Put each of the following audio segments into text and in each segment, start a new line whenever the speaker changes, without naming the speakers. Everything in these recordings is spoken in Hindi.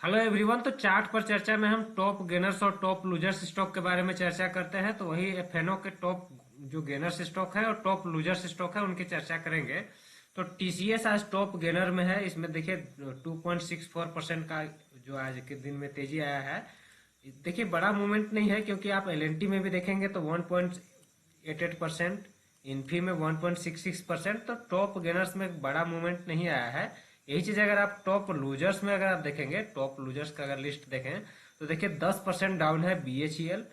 Hello everyone. तो चार्ट पर चर्चा में हम टॉप गेनर्स और टॉप लूजर्स स्टॉक के बारे में चर्चा करते हैं। तो वही एफएनओ के टॉप जो गेनर्स स्टॉक है और टॉप लूजर्स स्टॉक है उनकी चर्चा करेंगे। तो टीसीएस आज टॉप गेनर में है। इसमें देखिए 2.64% का जो आज के दिन में तेजी आया है। देखिए बड़ा मूवमेंट नहीं है, क्योंकि आप एलएनटी में भी देखेंगे तो 1.88%, इन्फी में 1.66%। तो टॉप गेनर्स में बड़ा मूवमेंट नहीं आया है। यही चीज अगर आप टॉप लूजर्स में अगर आप देखेंगे, टॉप लूजर्स का अगर लिस्ट देखें तो देखिए 10% डाउन है बीएचईएल,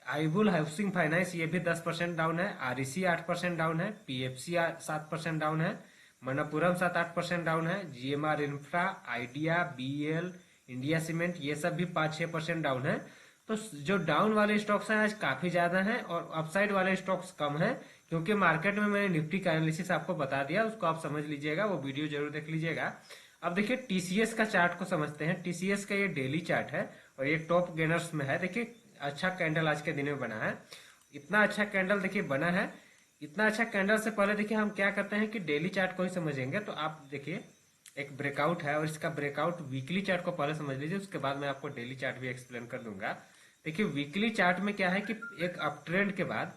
आईबुल हाउसिंग फाइनेंस ये भी 10% डाउन है, आरईसी 8% डाउन है, पीएफसी 7% डाउन है, मनप्पुरम 7-8% डाउन है, GMR Infra, Idea, BL, India Cement ये सब भी 5-6% डाउन है। तो जो डाउन वाले स्टॉक्स हैं आज काफी ज्यादा हैं और अपसाइड वाले स्टॉक्स कम हैं, क्योंकि मार्केट में मैंने निफ्टी का एनालिसिस आपको बता दिया, उसको आप समझ लीजिएगा, वो वीडियो जरूर देख लीजिएगा। अब देखिए टीसीएस का चार्ट को समझते हैं। टीसीएस का ये डेली चार्ट है और ये टॉप गेनर्स में है। देखिए अच्छा कैंडल आज के दिन में बना है। इतना अच्छा कैंडल देखिए बना है। इतना अच्छा कैंडल से पहले देखिए हम क्या करते हैं कि डेली चार्ट को ही समझेंगे। तो आप देखिए एक ब्रेकआउट है और इसका ब्रेकआउट वीकली चार्ट को पहले समझ लीजिए, उसके बाद मैं आपको डेली चार्ट भी एक्सप्लेन कर दूंगा। देखिए वीकली चार्ट में क्या है कि एक अप ट्रेंड के बाद,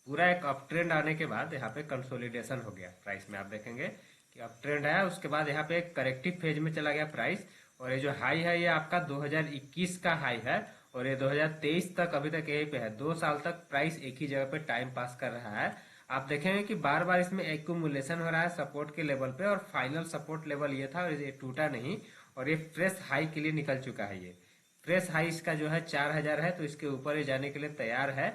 पूरा एक अप ट्रेंड आने के बाद यहाँ पे कंसोलिडेशन हो गया प्राइस में। आप देखेंगे कि अप ट्रेंड आया, उसके बाद यहाँ पे एक करेक्टिव फेज में चला गया प्राइस। और ये जो हाई है ये आपका 2021 का हाई है और ये 2023 तक अभी तक यही पे है। 2 साल तक प्राइस एक ही जगह पे टाइम पास कर रहा है। आप देखेंगे कि बार बार इसमें एक्यूमुलेशन हो रहा है सपोर्ट के लेवल पे, और फाइनल सपोर्ट लेवल ये था और ये टूटा नहीं और ये फ्रेश हाई के लिए निकल चुका है। ये फ्रेश हाई इसका जो है 4000 है, तो इसके ऊपर ये जाने के लिए तैयार है।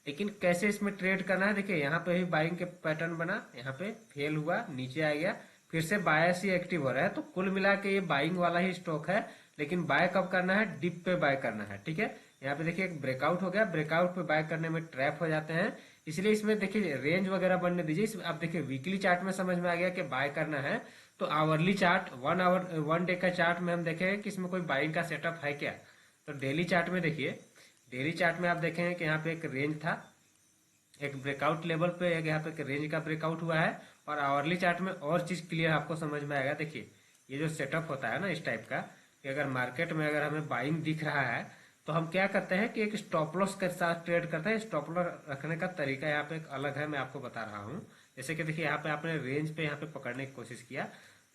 लेकिन कैसे इसमें ट्रेड करना है, देखिए यहाँ पे भी बाइंग के पैटर्न बना, यहाँ पे फेल हुआ, नीचे आ गया, फिर से बायस ही एक्टिव हो रहा है। तो कुल मिला के ये बाइंग वाला ही स्टॉक है। लेकिन बाय कब करना है, डिप पे बाय करना है, ठीक है। यहाँ पे देखिए एक ब्रेकआउट हो गया, ब्रेकआउट पे बाय करने में ट्रैप हो जाते हैं। इसलिए इसमें देखिए रेंज वगैरह बनने दीजिए। अब देखिए वीकली चार्ट में समझ में आ गया कि बाय करना है। तो आवरली चार्ट, 1 डे का चार्ट में हम देखेंगे कि इसमें कोई बाइंग का सेटअप है क्या। तो डेली चार्ट में देखिए, डेली चार्ट में आप देखेंगे कि यहाँ पे एक रेंज था, एक ब्रेकआउट लेवल पे एक यहाँ पे एक रेंज का ब्रेकआउट हुआ है। और आवरली चार्ट में और चीज क्लियर आपको समझ में आएगा। देखिए ये जो सेटअप होता है ना इस टाइप का, कि अगर मार्केट में अगर हमें बाइंग दिख रहा है तो हम क्या करते हैं कि एक स्टॉप लॉस के साथ ट्रेड करते हैं। स्टॉप लॉस रखने का तरीका यहाँ पे एक अलग है, मैं आपको बता रहा हूँ। जैसे कि देखिए यहाँ पे आपने रेंज पे यहाँ पे पकड़ने की कोशिश किया,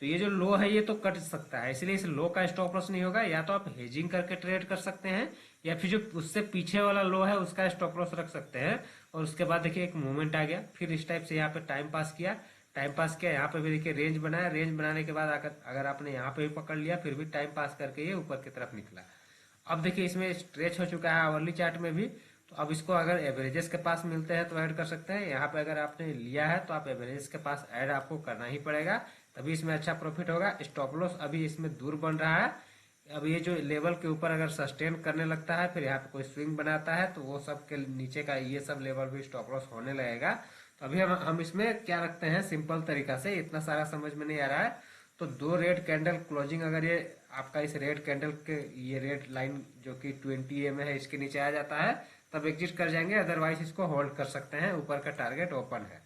तो ये जो लो है ये तो कट सकता है, इसलिए इस लो का स्टॉप लॉस नहीं होगा। या तो आप हेजिंग करके ट्रेड कर सकते हैं, या फिर जो उससे पीछे वाला लो है उसका स्टॉप लॉस रख सकते हैं। और उसके बाद देखिए एक मूवमेंट आ गया, फिर इस टाइप से यहाँ पे टाइम पास किया, टाइम पास किया, यहाँ पे भी देखिए रेंज बनाया, रेंज बनाने के बाद अगर आपने यहाँ पे भी पकड़ लिया, फिर भी टाइम पास करके ये ऊपर की तरफ निकला। अब देखिए इसमें स्ट्रेच हो चुका है आवरली चार्ट में भी। तो अब इसको अगर एवरेजेस के पास मिलते हैं तो ऐड कर सकते हैं। यहाँ पे अगर आपने लिया है तो आप एवरेजेस के पास ऐड आपको करना ही पड़ेगा, तभी इसमें अच्छा प्रॉफिट होगा। स्टॉप लॉस अभी इसमें दूर बन रहा है। अब ये जो लेवल के ऊपर अगर सस्टेन करने लगता है, फिर यहाँ पे कोई स्विंग बनाता है, तो वो सब के नीचे का ये सब लेवल भी स्टॉप लॉस होने लगेगा। तो अभी हम इसमें क्या रखते हैं, सिंपल तरीका से, इतना सारा समझ में नहीं आ रहा है। तो दो रेड कैंडल क्लोजिंग, अगर ये आपका इस रेड कैंडल के ये रेड लाइन जो कि 20 है इसके नीचे आ जाता है, तब एग्जिट कर जाएंगे, अदरवाइज इसको होल्ड कर सकते हैं, ऊपर का टारगेट ओपन है।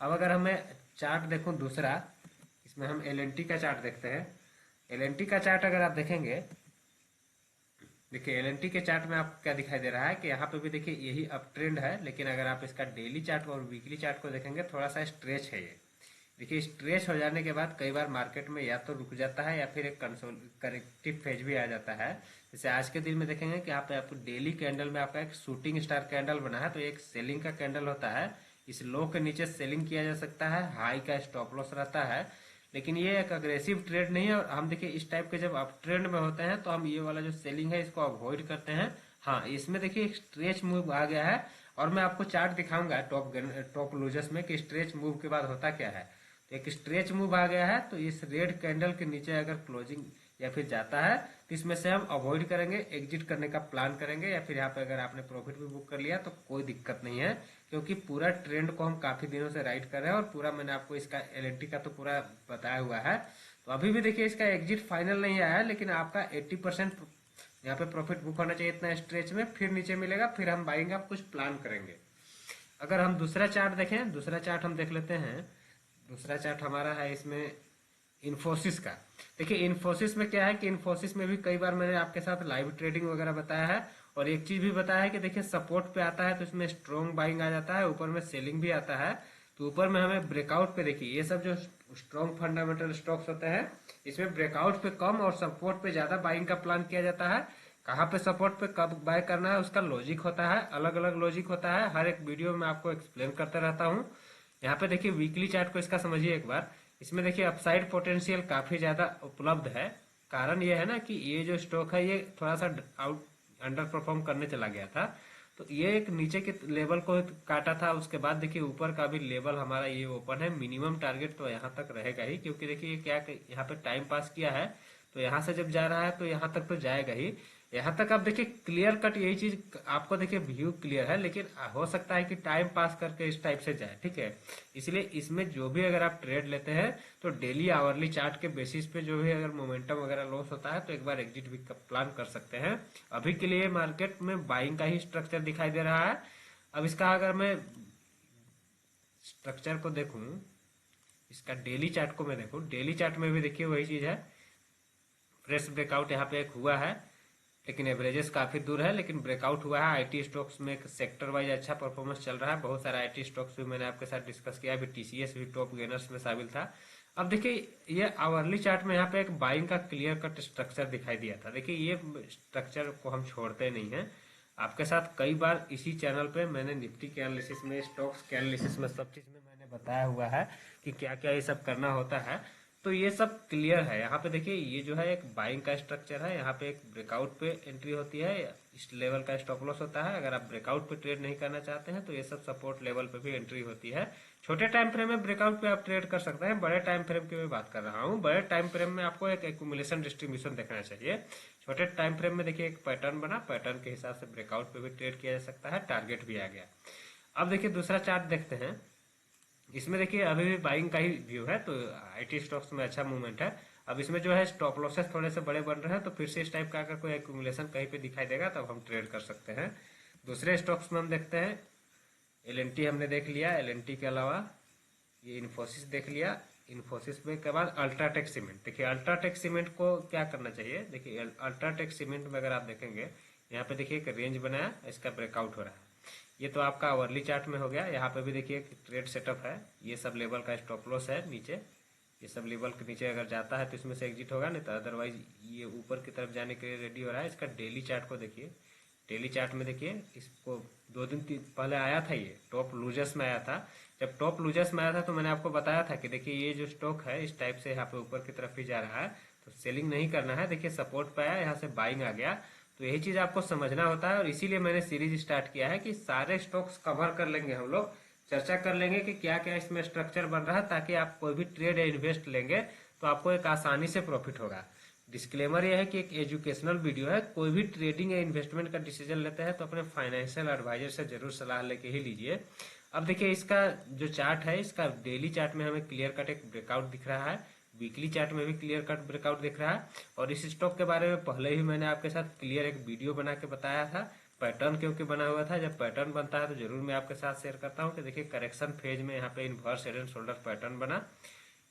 अब अगर हमें चार्ट देखूं दूसरा, इसमें हम एलएनटी का चार्ट देखते हैं। एलएनटी का चार्ट अगर आप देखेंगे, देखिए एलएनटी के चार्ट में आपको क्या दिखाई दे रहा है कि यहाँ पे भी देखिए यही अप ट्रेंड है। लेकिन अगर आप इसका डेली चार्ट और वीकली चार्ट को देखेंगे, थोड़ा सा स्ट्रेच है ये। देखिए स्ट्रेच हो जाने के बाद कई बार मार्केट में या तो रुक जाता है या फिर एक कंसोल करेक्टिव फेज भी आ जाता है। जैसे आज के दिन में देखेंगे कि यहाँ पे आपको डेली कैंडल में आपका एक शूटिंग स्टार कैंडल बना है, तो एक सेलिंग का कैंडल होता है। इस लो के नीचे सेलिंग किया जा सकता है, हाई का स्टॉप लॉस रहता है। लेकिन ये एक अग्रेसिव ट्रेड नहीं है। और हम देखिए इस टाइप के जब अप ट्रेंड में होते हैं तो हम ये वाला जो सेलिंग है इसको अवॉइड करते हैं। हाँ, इसमें देखिए एक स्ट्रेच मूव आ गया है और मैं आपको चार्ट दिखाऊंगा टॉप लूजर्स में कि स्ट्रेच मूव के बाद होता क्या है। तो एक स्ट्रेच मूव आ गया है, तो इस रेड कैंडल के नीचे अगर क्लोजिंग या फिर जाता है तो इसमें से हम अवॉइड करेंगे, एग्जिट करने का प्लान करेंगे। या फिर यहाँ पे अगर आपने प्रॉफिट भी बुक कर लिया तो कोई दिक्कत नहीं है, क्योंकि पूरा ट्रेंड को हम काफी दिनों से राइड कर रहे हैं और पूरा मैंने आपको इसका एलएनटी का तो पूरा बताया हुआ है। तो अभी भी देखिए इसका एग्जिट फाइनल नहीं आया है, लेकिन आपका 80% यहाँ पे प्रॉफिट बुक होना चाहिए इतना स्ट्रेच में। फिर नीचे मिलेगा, फिर हम बाइंग आप कुछ प्लान करेंगे। अगर हम दूसरा चार्ट देखें, दूसरा चार्ट हम देख लेते हैं। दूसरा चार्ट हमारा है इसमें इन्फोसिस का। देखिए इन्फोसिस में क्या है कि इन्फोसिस में भी कई बार मैंने आपके साथ लाइव ट्रेडिंग वगैरह बताया है, और एक चीज भी बताया है कि देखिए सपोर्ट पे आता है तो इसमें स्ट्रॉन्ग बाइंग आ जाता है, ऊपर में सेलिंग भी आता है। तो ऊपर में हमें ब्रेकआउट पे देखिए ये सब जो स्ट्रॉन्ग फंडामेंटल स्टॉक्स होते हैं इसमें ब्रेकआउट पे कम और सपोर्ट पे ज्यादा बाइंग का प्लान किया जाता है। कहाँ पे सपोर्ट पे कब बाय करना है उसका लॉजिक होता है, अलग अलग लॉजिक होता है, हर एक वीडियो में आपको एक्सप्लेन करते रहता हूँ। यहाँ पे देखिए वीकली चार्ट को इसका समझिए एक बार। इसमें देखिए अपसाइड पोटेंशियल काफी ज्यादा उपलब्ध है। कारण ये है ना कि ये जो स्टॉक है ये थोड़ा सा आउट अंडर परफॉर्म करने चला गया था, तो ये एक नीचे के लेवल को काटा था, उसके बाद देखिए ऊपर का भी लेवल हमारा ये ओपन है। मिनिमम टारगेट तो यहाँ तक रहेगा ही, क्योंकि देखिए ये क्या यहाँ पे टाइम पास किया है, तो यहाँ से जब जा रहा है तो यहाँ तक तो जाएगा ही। यहाँ तक आप देखिए क्लियर कट यही चीज आपको देखिए व्यू क्लियर है, लेकिन हो सकता है कि टाइम पास करके इस टाइप से जाए, ठीक है। इसलिए इसमें जो भी अगर आप ट्रेड लेते हैं तो डेली आवरली चार्ट के बेसिस पे जो भी अगर मोमेंटम वगैरह लॉस होता है तो एक बार एग्जिट भी प्लान कर सकते हैं। अभी के लिए मार्केट में बाइंग का ही स्ट्रक्चर दिखाई दे रहा है। अब इसका अगर मैं स्ट्रक्चर को देखूं, इसका डेली चार्ट को मैं देखूं, डेली चार्ट में भी देखिए वही चीज है। फ्रेश ब्रेकआउट यहाँ पे एक हुआ है, लेकिन एवरेजेस काफी दूर है, लेकिन ब्रेकआउट हुआ है। आईटी स्टॉक्स में एक सेक्टर वाइज अच्छा परफॉर्मेंस चल रहा है, बहुत सारा आईटी स्टॉक्स भी मैंने आपके साथ डिस्कस किया, अभी टीसीएस भी टॉप गेनर्स में शामिल था। अब देखिए ये आवरली चार्ट में यहाँ पे एक बाइंग का क्लियर कट स्ट्रक्चर दिखाई दिया था। देखिए ये स्ट्रक्चर को हम छोड़ते नहीं है, आपके साथ कई बार इसी चैनल पे मैंने निफ्टी के एनालिसिस में, स्टॉक्स के एनालिसिस में, सब चीज में मैंने बताया हुआ है कि क्या क्या ये सब करना होता है। तो ये सब क्लियर है। यहाँ पे देखिए ये जो है एक बाइंग का स्ट्रक्चर है, यहाँ पे एक ब्रेकआउट पे एंट्री होती है, इस लेवल का स्टॉप लॉस होता है। अगर आप ब्रेकआउट पे ट्रेड नहीं करना चाहते हैं तो ये सब सपोर्ट लेवल पे भी एंट्री होती है। छोटे टाइम फ्रेम में ब्रेकआउट पे आप ट्रेड कर सकते हैं, बड़े टाइम फ्रेम की मैं बात कर रहा हूँ। बड़े टाइम फ्रेम में आपको एक एक्यूमुलेशन डिस्ट्रीब्यूशन देखना चाहिए। छोटे टाइम फ्रेम में देखिए एक पैटर्न बना, पैटर्न के हिसाब से ब्रेकआउट पे भी ट्रेड किया जा सकता है, टारगेट भी आ गया। अब देखिए दूसरा चार्ट देखते हैं। इसमें देखिए अभी भी बाइंग का ही व्यू है, तो आईटी स्टॉक्स में अच्छा मूवमेंट है। अब इसमें जो है स्टॉप लॉसेस थोड़े से बड़े बन रहे हैं, तो फिर से इस टाइप का अगर कोई एक्यूमुलेशन कहीं पे दिखाई देगा तब हम ट्रेड कर सकते हैं। दूसरे स्टॉक्स में हम देखते हैं, एलएनटी हमने देख लिया, एलएनटी के अलावा ये इन्फोसिस देख लिया। इन्फोसिस में के बाद अल्ट्राटेक सीमेंट। देखिए अल्ट्राटेक सीमेंट को क्या करना चाहिए, देखिए अल्ट्राटेक सीमेंट में अगर आप देखेंगे यहाँ पे देखिए एक रेंज बनाया, इसका ब्रेकआउट हो रहा है। ये तो आपका आवरली चार्ट में हो गया। यहाँ पे भी देखिए एक ट्रेड सेटअप है, ये सब लेवल का स्टॉप लॉस है नीचे, ये सब लेवल के नीचे अगर जाता है तो इसमें से एग्जिट होगा, नहीं तो अदरवाइज ये ऊपर की तरफ जाने के लिए रेडी हो रहा है। इसका डेली चार्ट को देखिए, डेली चार्ट में देखिए इसको 2 दिन पहले आया था, ये टॉप लूजर्स में आया था। जब टॉप लूजर्स में आया था तो मैंने आपको बताया था कि देखिए ये जो स्टॉक है इस टाइप से यहाँ पे ऊपर की तरफ ही जा रहा है, तो सेलिंग नहीं करना है। देखिए सपोर्ट पे आया, यहाँ से बाइंग आ गया, तो यही चीज आपको समझना होता है। और इसीलिए मैंने सीरीज स्टार्ट किया है कि सारे स्टॉक्स कवर कर लेंगे, हम लोग चर्चा कर लेंगे कि क्या क्या इसमें स्ट्रक्चर बन रहा है, ताकि आप कोई भी ट्रेड या इन्वेस्ट लेंगे तो आपको एक आसानी से प्रॉफिट होगा। डिस्क्लेमर यह है कि एक एजुकेशनल वीडियो है, कोई भी ट्रेडिंग या इन्वेस्टमेंट का डिसीजन लेते हैं तो अपने फाइनेंशियल एडवाइजर से जरूर सलाह लेके ही लीजिए। अब देखिए इसका जो चार्ट है, इसका डेली चार्ट में हमें क्लियर कट एक ब्रेकआउट दिख रहा है, वीकली चार्ट में भी क्लियर कट ब्रेकआउट दिख रहा है। और इस स्टॉक के बारे में पहले ही मैंने आपके साथ क्लियर एक वीडियो बना के बताया था, पैटर्न क्योंकि बना हुआ था। जब पैटर्न बनता है तो जरूर मैं आपके साथ शेयर करता हूँ कि देखिए करेक्शन फेज में यहाँ पे inverse head and shoulder pattern बना,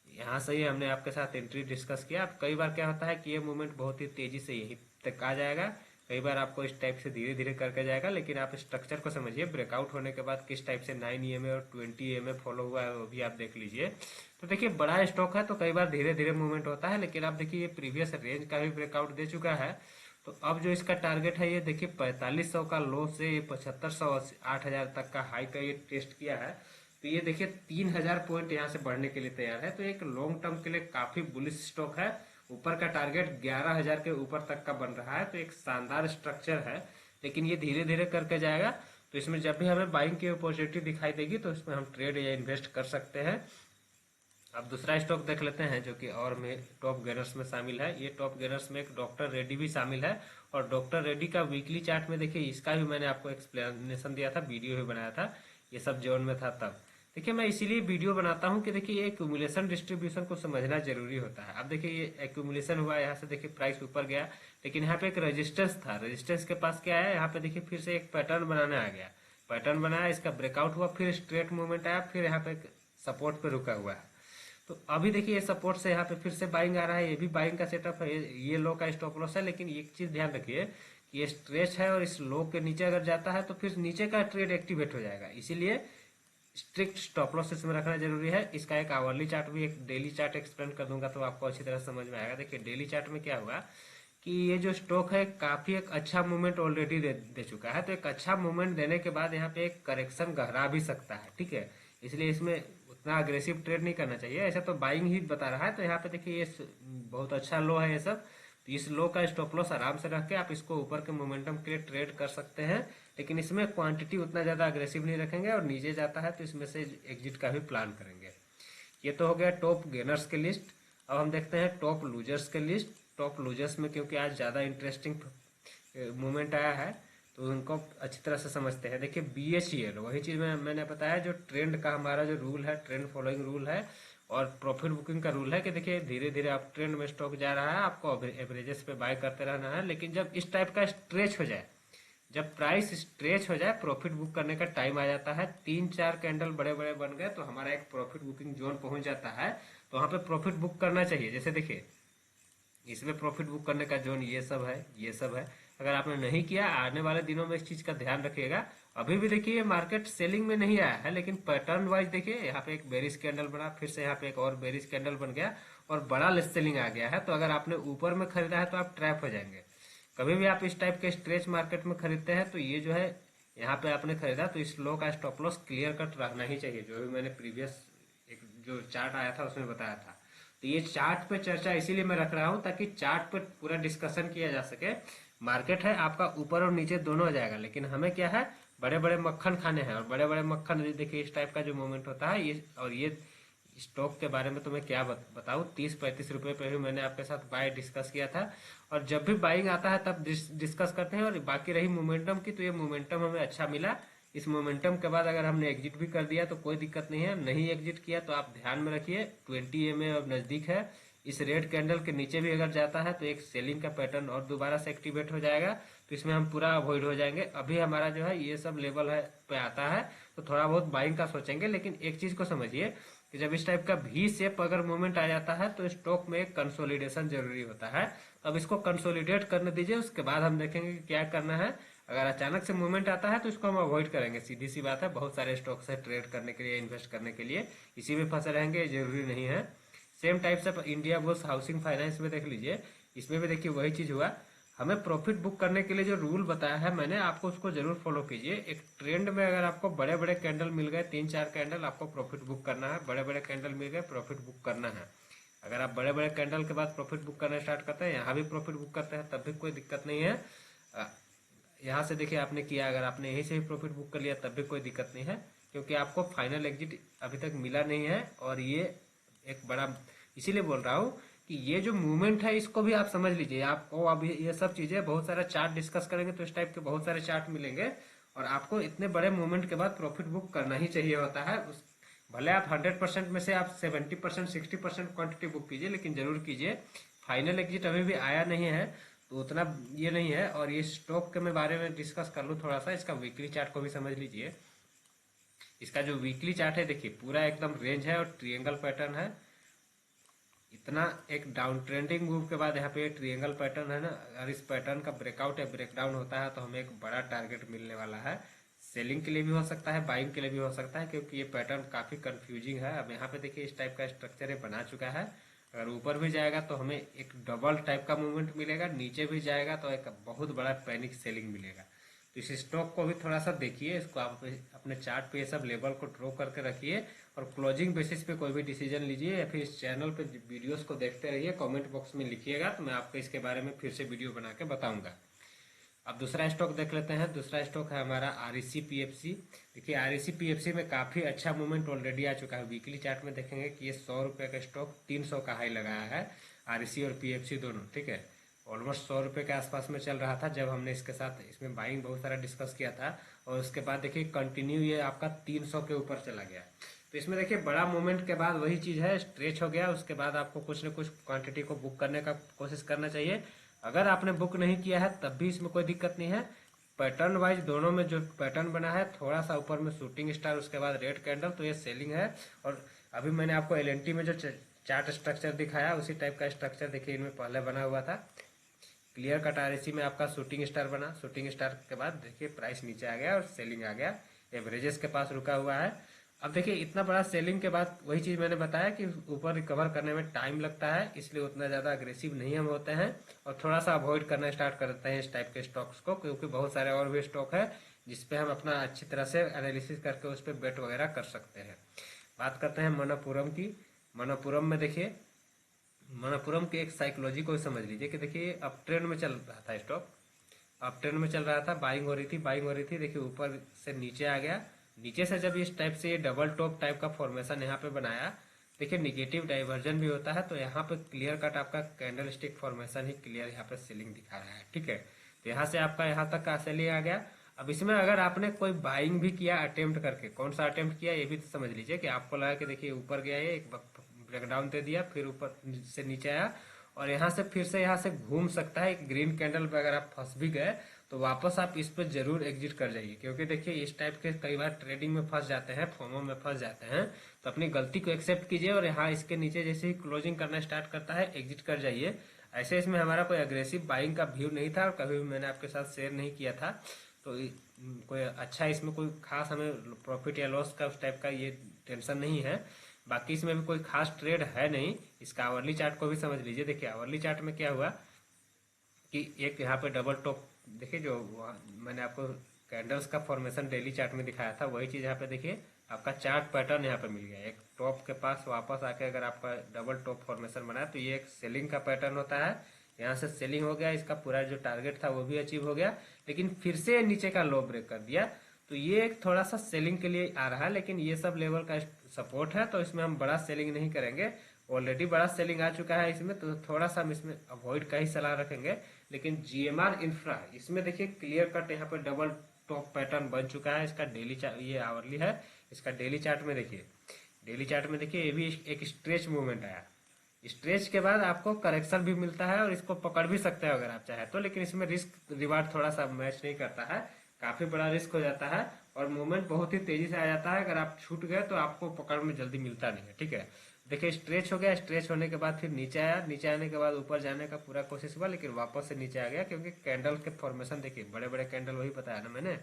यहाँ से ही हमने आपके साथ एंट्री डिस्कस किया। अब कई बार क्या होता है कि ये मूवमेंट बहुत ही तेजी से यही तक आ जाएगा, कई बार आपको इस टाइप से धीरे धीरे करके जाएगा, लेकिन आप स्ट्रक्चर को समझिए। ब्रेकआउट होने के बाद किस टाइप से 9 EMA और 20 EMA फॉलो हुआ है वो भी आप देख लीजिए। तो देखिए बड़ा स्टॉक है तो कई बार धीरे धीरे मूवमेंट होता है, लेकिन आप देखिए ये प्रीवियस रेंज का भी ब्रेकआउट दे चुका है। तो अब जो इसका टारगेट है ये देखिए 4500 का लो से ये 7500 8000 तक का हाई का ये टेस्ट किया है। तो ये देखिए 3000 पॉइंट यहाँ से बढ़ने के लिए तैयार है, तो एक लॉन्ग टर्म के लिए काफी बुलिश स्टॉक है। ऊपर का टारगेट 11000 के ऊपर तक का बन रहा है, तो एक शानदार स्ट्रक्चर है, लेकिन ये धीरे धीरे करके जाएगा। तो इसमें जब भी हमें बाइंग की अपॉर्चुनिटी दिखाई देगी तो इसमें हम ट्रेड या इन्वेस्ट कर सकते हैं। अब दूसरा स्टॉक देख लेते हैं जो कि और में टॉप गेनर्स में शामिल है। ये टॉप गेनर्स में एक डॉक्टर रेड्डी भी शामिल है, और डॉक्टर रेड्डी का वीकली चार्ट में देखिए इसका भी मैंने आपको एक्सप्लेनेशन दिया था, वीडियो भी बनाया था, ये सब जोन में था तब। देखिए मैं इसीलिए वीडियो बनाता हूँ कि देखिए ये एक्यूमुलेशन डिस्ट्रीब्यूशन को समझना जरूरी होता है। अब देखिए ये एक्यूमुलेशन हुआ, यहाँ से देखिए प्राइस ऊपर गया, लेकिन यहाँ पे एक रेजिस्टेंस था, रेजिस्टेंस के पास क्या है, यहाँ पे देखिए फिर से एक पैटर्न बनाने आ गया, पैटर्न बनाया, इसका ब्रेकआउट हुआ, फिर स्ट्रेट मूवमेंट आया, फिर यहाँ पे सपोर्ट पे रुका हुआ है। तो अभी देखिए ये सपोर्ट से यहाँ पे फिर से बाइंग आ रहा है, ये भी बाइंग का सेटअप है, ये लो का स्टॉप लॉस है। लेकिन एक चीज ध्यान रखिए कि ये स्ट्रेच है और इस लो के नीचे अगर जाता है तो फिर नीचे का ट्रेड एक्टिवेट हो जाएगा, इसीलिए स्ट्रिक्ट स्टॉप लॉस इसमें रखना जरूरी है। इसका एक आवरली चार्ट भी, एक डेली चार्ट एक्सप्लेन कर दूंगा तो आपको अच्छी तरह समझ में आएगा। देखिए डेली चार्ट में क्या होगा कि ये जो स्टॉक है काफी एक अच्छा मूवमेंट ऑलरेडी दे चुका है, तो एक अच्छा मूवमेंट देने के बाद यहाँ पे एक करेक्शन गहरा भी सकता है, ठीक है। इसलिए इसमें उतना अग्रेसिव ट्रेड नहीं करना चाहिए, ऐसा तो बाइंग ही बता रहा है। तो यहाँ पे देखिए ये बहुत अच्छा लो है ये सब, तो इस लो का स्टॉप लॉस आराम से रख के आप इसको ऊपर के मोमेंटम के लिए ट्रेड कर सकते हैं। लेकिन इसमें क्वांटिटी उतना ज्यादा अग्रेसिव नहीं रखेंगे, और नीचे जाता है तो इसमें से एग्जिट का भी प्लान करेंगे। ये तो हो गया टॉप गेनर्स के लिस्ट। अब हम देखते हैं टॉप लूजर्स के लिस्ट। टॉप लूजर्स में क्योंकि आज ज़्यादा इंटरेस्टिंग मूवमेंट आया है तो उनको अच्छी तरह से समझते हैं। देखिए BHEL वही चीज़ मैंने बताया, जो ट्रेंड का हमारा जो रूल है, ट्रेंड फॉलोइंग रूल है और प्रॉफिट बुकिंग का रूल है कि देखिए धीरे धीरे आप ट्रेंड में स्टॉक जा रहा है, आपको एवरेजेस पे बाय करते रहना है। लेकिन जब इस टाइप का स्ट्रेच हो जाए, जब प्राइस स्ट्रेच हो जाए, प्रॉफिट बुक करने का टाइम आ जाता है, 3-4 कैंडल बड़े बड़े बन गए तो हमारा एक प्रॉफिट बुकिंग जोन पहुंच जाता है, तो वहां पे प्रॉफिट बुक करना चाहिए। जैसे देखिए इसमें प्रॉफिट बुक करने का जोन ये सब है, ये सब है। अगर आपने नहीं किया, आने वाले दिनों में इस चीज का ध्यान रखिएगा। अभी भी देखिए मार्केट सेलिंग में नहीं आया है, लेकिन पैटर्न वाइज देखिए यहाँ पे एक बेरिश कैंडल बना, फिर से यहाँ पे एक और बेरिश कैंडल बन गया और बड़ा लेस सेलिंग आ गया है। तो अगर आपने ऊपर में खरीदा है तो आप ट्रैप हो जाएंगे। कभी भी आप इस टाइप के स्ट्रेच मार्केट में खरीदते हैं तो ये जो है यहाँ पे आपने खरीदा तो इस लो का स्टॉप लॉस क्लियर कट रखना ही चाहिए, जो भी मैंने प्रीवियस एक जो चार्ट आया था उसमें बताया था। तो ये चार्ट पे चर्चा इसीलिए मैं रख रहा हूँ ताकि चार्ट पे पूरा डिस्कशन किया जा सके। मार्केट है आपका ऊपर और नीचे दोनों आ जाएगा, लेकिन हमें क्या है, बड़े बड़े मक्खन खाने हैं। और बड़े बड़े मक्खन देखिए इस टाइप का जो मूवमेंट होता है ये, और ये स्टॉक के बारे में तो मैं क्या बताऊं, 30-35 रुपए पे भी मैंने आपके साथ बाय डिस्कस किया था। और जब भी बाइंग आता है तब डिस्कस करते हैं। और बाकी रही मोमेंटम की, तो ये मोमेंटम हमें अच्छा मिला। इस मोमेंटम के बाद अगर हमने एग्जिट भी कर दिया तो कोई दिक्कत नहीं है, नहीं एग्जिट किया तो आप ध्यान में रखिए 20 EMA अब नजदीक है। इस रेड कैंडल के नीचे भी अगर जाता है तो एक सेलिंग का पैटर्न और दोबारा से एक्टिवेट हो जाएगा, तो इसमें हम पूरा अवॉइड हो जाएंगे। अभी हमारा जो है ये सब लेवल है पे आता है तो थोड़ा बहुत बाइंग का सोचेंगे। लेकिन एक चीज को समझिए कि जब इस टाइप का V शेप अगर मूवमेंट आ जाता है तो स्टॉक में एक कंसोलिडेशन जरूरी होता है। अब इसको कंसोलिडेट करने दीजिए, उसके बाद हम देखेंगे कि क्या करना है। अगर अचानक से मूवमेंट आता है तो इसको हम अवॉइड करेंगे, सीधी सी बात है। बहुत सारे स्टॉक्स है ट्रेड करने के लिए, इन्वेस्ट करने के लिए, इसी में फंसे रहेंगे, जरूरी नहीं है। सेम टाइप से इंडिया बुल्स हाउसिंग फाइनेंस में देख लीजिए, इसमें भी देखिए वही चीज हुआ। हमें प्रॉफिट बुक करने के लिए जो रूल बताया है मैंने आपको, उसको जरूर फॉलो कीजिए। एक ट्रेंड में अगर आपको बड़े बड़े कैंडल मिल गए, 3-4 कैंडल, आपको प्रॉफिट बुक करना है। बड़े बड़े कैंडल मिल गए, प्रॉफिट बुक करना है। अगर आप बड़े बड़े कैंडल के बाद प्रॉफिट बुक करना स्टार्ट करते हैं, यहाँ भी प्रॉफिट बुक करते हैं, तब भी कोई दिक्कत नहीं है। यहाँ से देखिए आपने किया, अगर आपने यहीं से ही प्रॉफिट बुक कर लिया तब भी कोई दिक्कत नहीं है, क्योंकि आपको फाइनल एग्जिट अभी तक मिला नहीं है। और ये एक बड़ा, इसीलिए बोल रहा हूँ कि ये जो मूवमेंट है इसको भी आप समझ लीजिए। आपको अब ये सब चीजें, बहुत सारा चार्ट डिस्कस करेंगे तो इस टाइप के बहुत सारे चार्ट मिलेंगे, और आपको इतने बड़े मूवमेंट के बाद प्रॉफिट बुक करना ही चाहिए होता है। भले आप 100% में से आप 70%, 60% क्वांटिटी बुक कीजिए, लेकिन जरूर कीजिए। फाइनल एग्जिट अभी भी आया नहीं है तो उतना ये नहीं है। और ये स्टॉक के मैं बारे में डिस्कस कर लूँ थोड़ा सा, इसका वीकली चार्ट को भी समझ लीजिए। इसका जो वीकली चार्ट है देखिए पूरा एकदम रेंज है और ट्रिएंगल पैटर्न है। इतना एक डाउन ट्रेंडिंग मूव के बाद यहाँ पे ट्रिएंगल पैटर्न है ना, अगर इस पैटर्न का ब्रेकआउट या ब्रेकडाउन होता है तो हमें एक बड़ा टारगेट मिलने वाला है। सेलिंग के लिए भी हो सकता है, बाइंग के लिए भी हो सकता है, क्योंकि ये पैटर्न काफी कंफ्यूजिंग है। अब यहाँ पे देखिए इस टाइप का स्ट्रक्चर है बना चुका है। अगर ऊपर भी जाएगा तो हमें एक डबल टाइप का मूवमेंट मिलेगा, नीचे भी जाएगा तो एक बहुत बड़ा पैनिक सेलिंग मिलेगा। तो इस स्टॉक को भी थोड़ा सा देखिए, इसको आप अपने चार्ट पे ये सब लेवल को ड्रॉ करके रखिए और क्लोजिंग बेसिस पे कोई भी डिसीजन लीजिए, या फिर इस चैनल पे वीडियोस को देखते रहिए। कमेंट बॉक्स में लिखिएगा तो मैं आपको इसके बारे में फिर से वीडियो बना के बताऊंगा। अब दूसरा स्टॉक देख लेते हैं। दूसरा स्टॉक है हमारा REC PFC। देखिए REC PFC में काफी अच्छा मूवमेंट ऑलरेडी आ चुका है। वीकली चार्ट में देखेंगे कि ये 100 रुपए का स्टॉक 300 का हाई लगाया है, REC और PFC दोनों, ठीक है। ऑलमोस्ट 100 रुपए के आसपास में चल रहा था जब हमने इसके साथ इसमें बाइंग बहुत सारा डिस्कस किया था। और उसके बाद देखिए कंटिन्यू ये आपका 300 के ऊपर चला गया। तो इसमें देखिए बड़ा मूवमेंट के बाद वही चीज है, स्ट्रेच हो गया। उसके बाद आपको कुछ न कुछ क्वांटिटी को बुक करने का कोशिश करना चाहिए। अगर आपने बुक नहीं किया है तब भी इसमें कोई दिक्कत नहीं है। पैटर्न वाइज दोनों में जो पैटर्न बना है, थोड़ा सा ऊपर में शूटिंग स्टार, उसके बाद रेड कैंडल, तो ये सेलिंग है। और अभी मैंने आपको एलएनटी में जो चार्ट स्ट्रक्चर दिखाया उसी टाइप का स्ट्रक्चर देखिए इनमें पहले बना हुआ था। क्लियर कट आरएसी में आपका शूटिंग स्टार बना, शूटिंग स्टार के बाद देखिए प्राइस नीचे आ गया और सेलिंग आ गया, एवरेजेस के पास रुका हुआ है। अब देखिए इतना बड़ा सेलिंग के बाद वही चीज़ मैंने बताया कि ऊपर रिकवर करने में टाइम लगता है, इसलिए उतना ज़्यादा अग्रेसिव नहीं हम होते हैं और थोड़ा सा अवॉइड करना स्टार्ट करते हैं इस टाइप के स्टॉक्स को, क्योंकि बहुत सारे और भी स्टॉक है जिसपे हम अपना अच्छी तरह से एनालिसिस करके उस पर बेट वगैरह कर सकते हैं। बात करते हैं मनप्पुरम की। मनप्पुरम में देखिए, मनप्पुरम की एक साइकोलॉजी को समझ लीजिए कि देखिए अब ट्रेंड में चल रहा था स्टॉक, अब ट्रेंड में चल रहा था, बाइंग हो रही थी, बाइंग हो रही थी, देखिए ऊपर से नीचे आ गया, नीचे से जब इस टाइप से ये डबल टॉप टाइप का फॉर्मेशन यहाँ पे बनाया, देखिए निगेटिव डाइवर्जन भी होता है, तो यहाँ पे क्लियर कट आपका कैंडल स्टिक फॉर्मेशन ही क्लियर यहाँ पे सेलिंग दिखा रहा है, ठीक है। तो यहाँ से आपका यहाँ तक का सेलिंग आ गया। अब इसमें अगर आपने कोई बाइंग भी किया अटेम्प्ट करके, कौन सा अटेम्प्ट किया ये भी तो समझ लीजिए कि आपको लगा कि देखिए ऊपर गया ये एक ब्रेकडाउन दे दिया, फिर ऊपर से नीचे आया और यहाँ से फिर से यहाँ से घूम सकता है, एक ग्रीन कैंडल पे अगर आप फंस भी गए तो वापस आप इस पर जरूर एग्जिट कर जाइए, क्योंकि देखिए इस टाइप के कई बार ट्रेडिंग में फंस जाते हैं, फोमो में फंस जाते हैं, तो अपनी गलती को एक्सेप्ट कीजिए और यहाँ इसके नीचे जैसे ही क्लोजिंग करना स्टार्ट करता है एग्जिट कर जाइए। ऐसे इसमें हमारा कोई अग्रेसिव बाइंग का व्यू नहीं था और कभी भी मैंने आपके साथ शेयर नहीं किया था, तो कोई अच्छा इसमें कोई खास हमें प्रॉफिट या लॉस का उस टाइप का ये टेंशन नहीं है। बाकी इसमें भी कोई खास ट्रेड है नहीं। इसका आवरली चार्ट को भी समझ लीजिए। देखिए आवरली चार्ट में क्या हुआ कि एक यहाँ पे डबल टॉप देखिए, जो मैंने आपको कैंडल्स का फॉर्मेशन डेली चार्ट में दिखाया था वही चीज़ यहाँ पे देखिए आपका चार्ट पैटर्न यहाँ पे मिल गया। एक टॉप के पास वापस आके अगर आपका डबल टॉप फॉर्मेशन बना तो ये एक सेलिंग का पैटर्न होता है। यहाँ से सेलिंग हो गया, इसका पूरा जो टारगेट था वो भी अचीव हो गया, लेकिन फिर से नीचे का लो ब्रेक कर दिया, तो ये एक थोड़ा सा सेलिंग के लिए आ रहा है, लेकिन ये सब लेवल का सपोर्ट है, तो इसमें हम बड़ा सेलिंग नहीं करेंगे। ऑलरेडी बड़ा सेलिंग आ चुका है इसमें, तो थोड़ा सा हम इसमें अवॉइड का ही सलाह रखेंगे। लेकिन जीएमआर इंफ्रा इसमें देखिए क्लियर कट यहाँ पे डबल टॉप पैटर्न बन चुका है। इसका डेली चार्ट ये आवरली है, इसका डेली चार्ट में देखिए, डेली चार्ट में देखिए ये भी एक स्ट्रेच मूवमेंट आया। स्ट्रेच के बाद आपको करेक्शन भी मिलता है और इसको पकड़ भी सकते हैं अगर आप चाहे तो, लेकिन इसमें रिस्क रिवार्ड थोड़ा सा मैच नहीं करता है, काफी बड़ा रिस्क हो जाता है और मूवमेंट बहुत ही तेजी से आ जाता है। अगर आप छूट गए तो आपको पकड़ में जल्दी मिलता नहीं है, ठीक है। देखिए स्ट्रेच हो गया, स्ट्रेच होने के बाद फिर नीचे आया, नीचे आने के बाद ऊपर जाने का पूरा कोशिश हुआ, लेकिन वापस से नीचे आ गया, क्योंकि कैंडल के फॉर्मेशन देखिए बड़े बड़े कैंडल, वही बताया ना मैंने,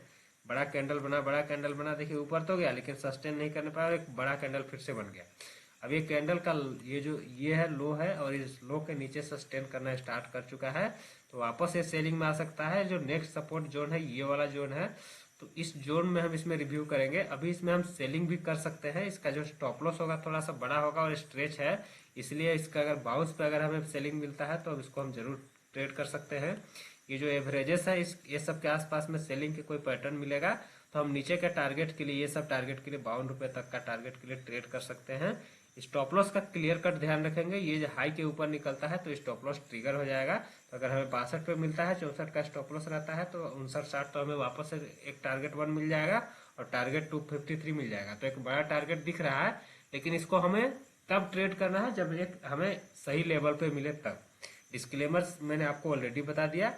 बड़ा कैंडल बना, बड़ा कैंडल बना, देखिए ऊपर तो गया लेकिन सस्टेन नहीं करने पाया और एक बड़ा कैंडल फिर से बन गया। अब ये कैंडल का ये जो ये है लो है और इस लो के नीचे सस्टेन करना स्टार्ट कर चुका है, तो वापस ये सेलिंग में आ सकता है। जो नेक्स्ट सपोर्ट जोन है ये वाला जोन है, तो इस जोन में हम इसमें रिव्यू करेंगे। अभी इसमें हम सेलिंग भी कर सकते हैं, इसका जो स्टॉप लॉस होगा थोड़ा सा बड़ा होगा और स्ट्रेच है, इसलिए इसका अगर बाउंस पे अगर हमें सेलिंग मिलता है तो अब इसको हम जरूर ट्रेड कर सकते हैं। ये जो एवरेजेस है इस ये सब के आसपास में सेलिंग के कोई पैटर्न मिलेगा तो हम नीचे के टारगेट के लिए, ये सब टारगेट के लिए ₹52 तक का टारगेट के लिए ट्रेड कर सकते हैं। स्टॉप लॉस का क्लियर कट ध्यान रखेंगे, ये जो हाई के ऊपर निकलता है तो स्टॉप लॉस ट्रिगर हो जाएगा। तो अगर हमें 62 पे मिलता है, 64 का स्टॉप लॉस रहता है, तो 59-60 तो हमें वापस से एक टारगेट 1 मिल जाएगा और टारगेट 253 मिल जाएगा। तो एक बड़ा टारगेट दिख रहा है, लेकिन इसको हमें तब ट्रेड करना है जब एक हमें सही लेवल पे मिले तब। डिस्क्लेमर्स मैंने आपको ऑलरेडी बता दिया,